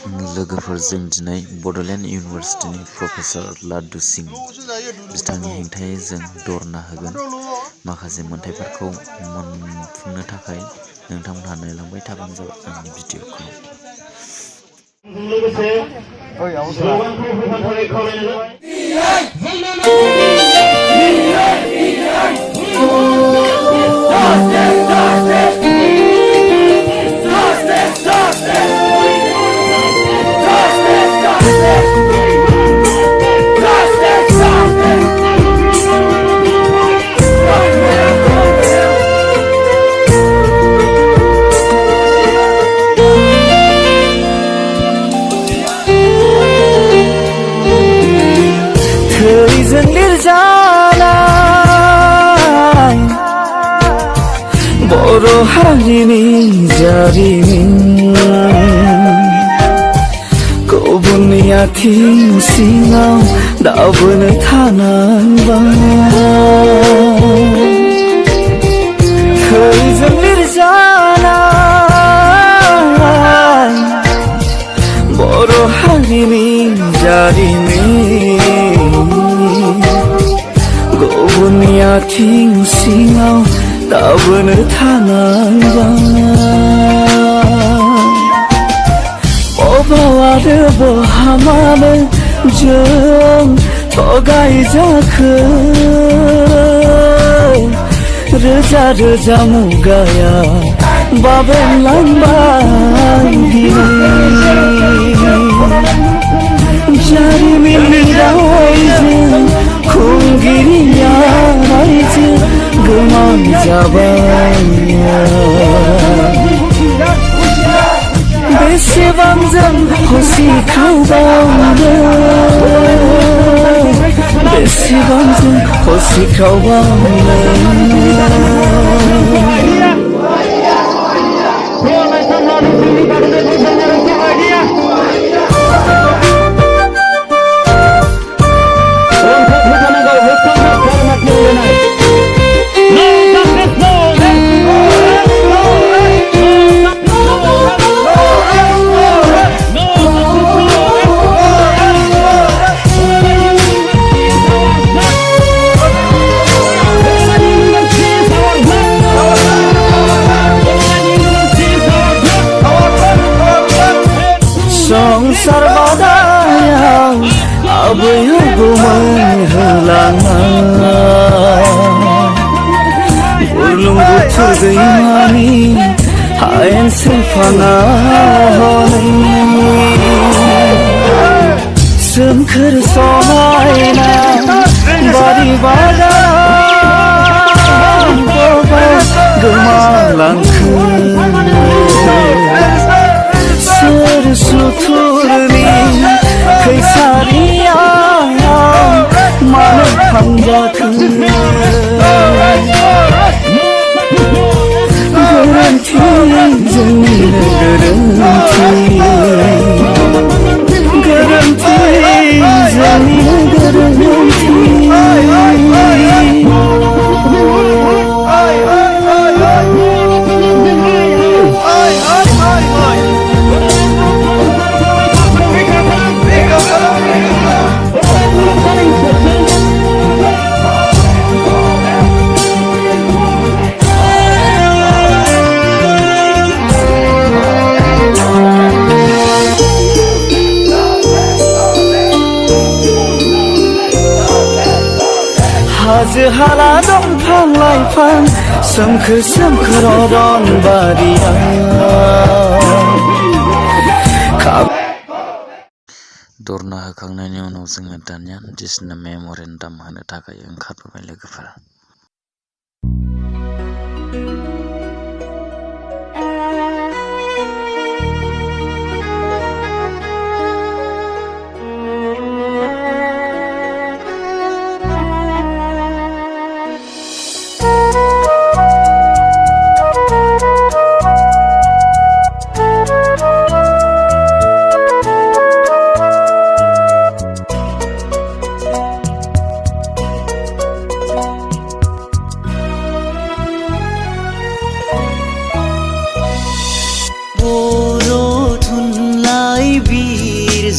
लोगोफोरजों दिनै बड'लेण्ड इउनिभारसिटिनि प्रफेसर लाडु सिं बिथांनि हेंथायै जों धरना होगोन। माखासे मोनथायफोरखौ मोनफुंनो थाखाय नोंथांमोनहा नायलांबाय थाबानो जाबाय आंनि भिडिअखौ। थैजों लिरजानाय बर' हारिनि जारिमिन गुबुननि आथिं सिङाव दावबोनो थानांबाय। थैजों लिरजानाय बर' हारिनि जारिमिन गुबुननि आथिं सिङाव दावबोनो थानांबाय। अबाव आरो बहामानो जों थगायजाखो रोजा रोजा मुगाया बाबेनलांबाय जारिमिननि रायजो खुंगिरिया रायजो गोमांजाबाय। बेसेबां जों हसिख्रावबावनो बेसेबां जों हसिख्रावबावनो संसार बादायाव आबै आबौमोन होलांनाय बुरलुंबुथुर दैमानि हायेन सेरफाङा हनै सोमखोर समायना बारि बागान गोमालांखो सोर सुथुरनि खैसारिया मानो थांजाखो गोरोन्थि जोंनिनो गोरोन्थि जोंनिनो गोरोन्थि हाजो हाला दंफां लाइफां सोमखोर सोमखोर अरनबारिया धरना होखांनायनि उनाव जोङो दानिया दिसनो मेम'रेन्डाम होनो थाखाय ओंखारबोबाय लोगोफोर।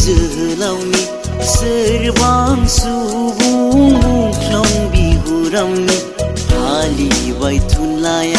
जोहोलावनि सोरबां सुबुं मुंख्लं बिहुरांनि फालिबाय थुनलाइया